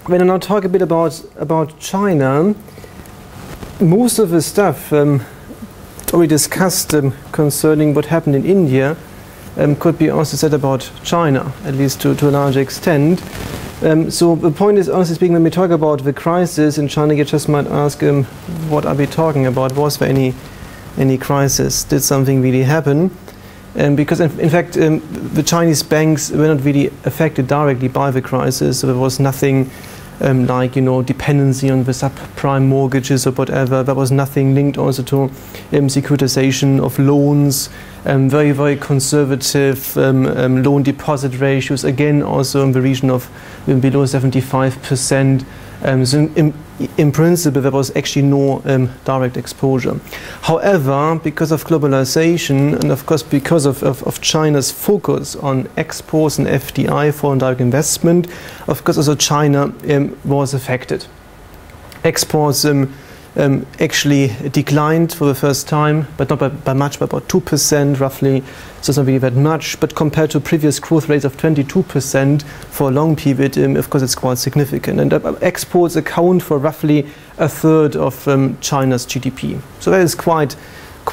when I now talk a bit about China, most of the stuff already discussed concerning what happened in India could be also said about China, at least to a large extent. So the point is, honestly speaking, when we talk about the crisis in China, you just might ask, what are we talking about? Was there any crisis? Did something really happen? Because in fact, the Chinese banks were not really affected directly by the crisis. So there was nothing like, dependency on the subprime mortgages or whatever. There was nothing linked also to securitization of loans. Very, very conservative loan deposit ratios. Again, also in the region of below 75%. So in principle, there was actually no direct exposure. However, because of globalization and of course because of China's focus on exports and FDI, foreign direct investment, of course also China was affected. Exports actually declined for the first time, but not by much, by about 2% roughly. So it's not really that much, but compared to previous growth rates of 22% for a long period, of course it's quite significant. And exports account for roughly a third of China's GDP. So that is quite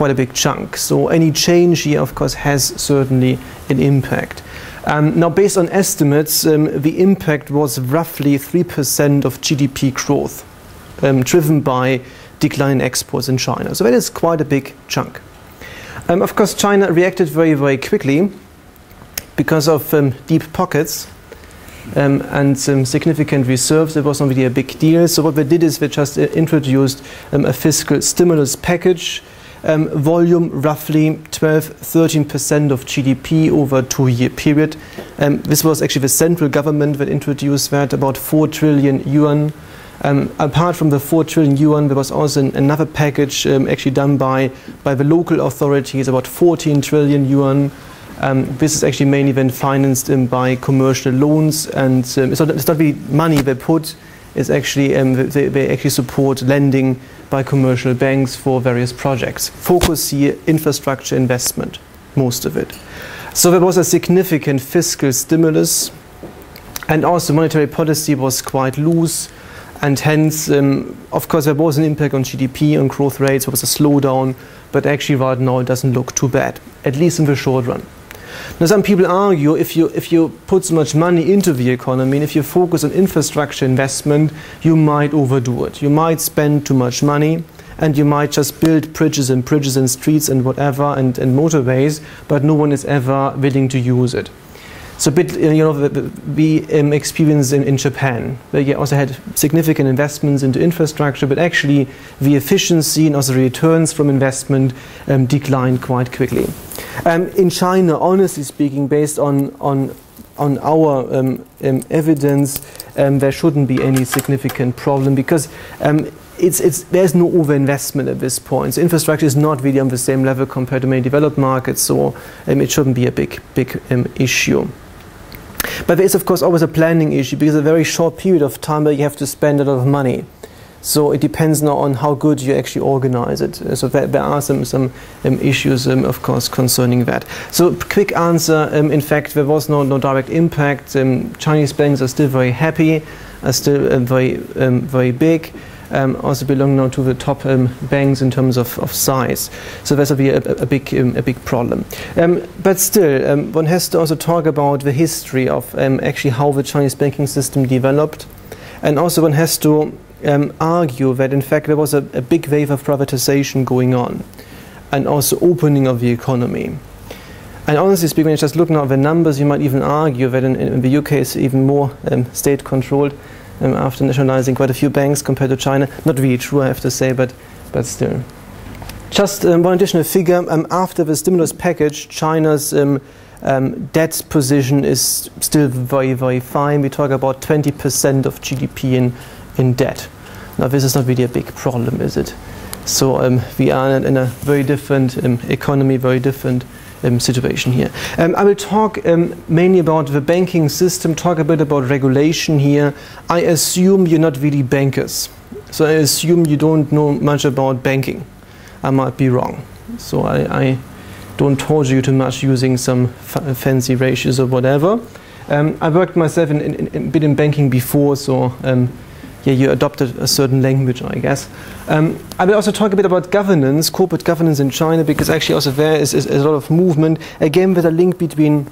a big chunk. So any change here, of course, has certainly an impact. Now, based on estimates, the impact was roughly 3% of GDP growth, driven by declining exports in China. So that is quite a big chunk. Of course, China reacted very, very quickly because of deep pockets and significant reserves. It was not really a big deal. So what they did is they just introduced a fiscal stimulus package, volume roughly 12–13% of GDP over a 2-year period. This was actually the central government that introduced that, about 4 trillion yuan. Apart from the 4 trillion yuan, there was also another package actually done by the local authorities, about 14 trillion yuan. This is actually mainly then financed by commercial loans, and it's not really money they put. It's actually they actually support lending by commercial banks for various projects. Focus here, infrastructure investment, most of it. So there was a significant fiscal stimulus, and also monetary policy was quite loose. And hence, of course, there was an impact on GDP, on growth rates. There was a slowdown, but actually right now it doesn't look too bad, at least in the short run. Now, some people argue if you put so much money into the economy, and if you focus on infrastructure investment, you might overdo it. You might spend too much money, and you might just build bridges and streets and whatever and motorways, but no one is ever willing to use it. So a bit, we experienced in Japan, where you also had significant investments into infrastructure, but actually the efficiency and also returns from investment declined quite quickly. In China, honestly speaking, based on our evidence, there shouldn't be any significant problem, because there's no overinvestment at this point. So infrastructure is not really on the same level compared to many developed markets, so it shouldn't be a big issue. But there is, of course, always a planning issue, because a very short period of time where you have to spend a lot of money. So it depends now on how good you actually organize it. So there are some issues, of course, concerning that. So quick answer, in fact, there was no direct impact. Chinese banks are still very happy, are still very big. Also belong now to the top banks in terms of size. So that's a big problem. But still, one has to also talk about the history of actually how the Chinese banking system developed. And also one has to argue that in fact there was a big wave of privatization going on, and also opening of the economy. And honestly speaking, when you just look now at the numbers, you might even argue that in the UK it's even more state-controlled. After nationalizing quite a few banks compared to China. Not really true, I have to say, but still. Just one additional figure. After the stimulus package, China's debt position is still very, very fine. We talk about 20% of GDP in debt. Now, this is not really a big problem, is it? So we are in a very different economy, very different situation here. I will talk mainly about the banking system, talk a bit about regulation here. I assume you're not really bankers. So I assume you don't know much about banking. I might be wrong. So I don't torture you too much using some fancy ratios or whatever. I worked myself a bit in banking before, so yeah, you adopted a certain language, I guess. I will also talk a bit about governance, corporate governance in China, because actually also there is a lot of movement, again with a link between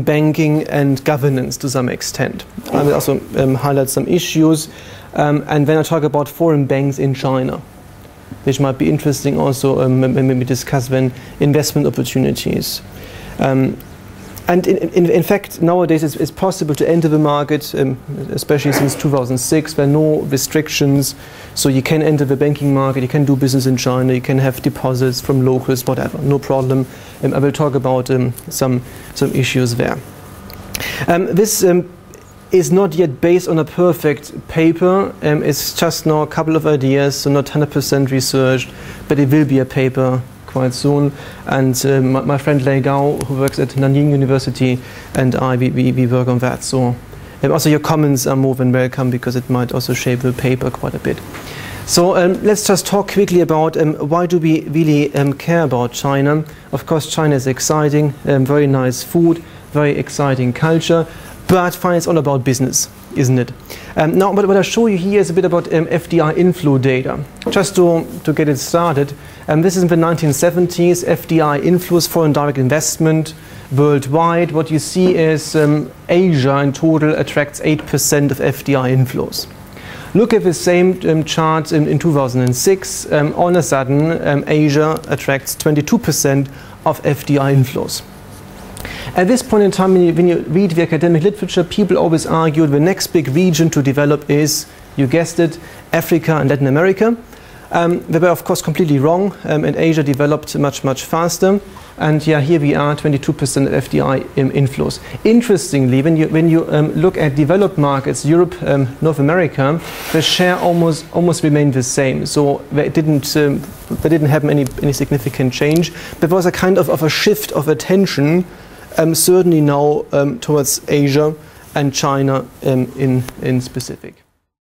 banking and governance to some extent. I will also highlight some issues, and then I talk about foreign banks in China, which might be interesting also when we discuss then investment opportunities. And in fact, nowadays it's possible to enter the market, especially since 2006. There are no restrictions, so you can enter the banking market, you can do business in China, you can have deposits from locals, whatever, no problem. I will talk about some issues there. This is not yet based on a perfect paper. It's just now a couple of ideas, so not 100% researched, but it will be a paper quite soon. And my friend Lei Gao, who works at Nanying University, and we work on that. So also your comments are more than welcome, because it might also shape the paper quite a bit. So let's just talk quickly about why do we really care about China. Of course, China is exciting, very nice food, very exciting culture, but finally it's all about business, isn't it? Now, what I show you here is a bit about FDI inflow data. Just to get it started, this is in the 1970s, FDI inflows, foreign direct investment worldwide. What you see is Asia in total attracts 8% of FDI inflows. Look at the same chart in 2006. All of a sudden, Asia attracts 22% of FDI inflows. At this point in time, when you read the academic literature, people always argue the next big region to develop is, you guessed it, Africa and Latin America. They were of course completely wrong, and Asia developed much faster. And yeah, here we are, 22% of FDI inflows. Interestingly, when you look at developed markets, Europe, North America, the share almost remained the same. So there didn't happen any significant change. There was a kind of a shift of attention, certainly now towards Asia and China in specific.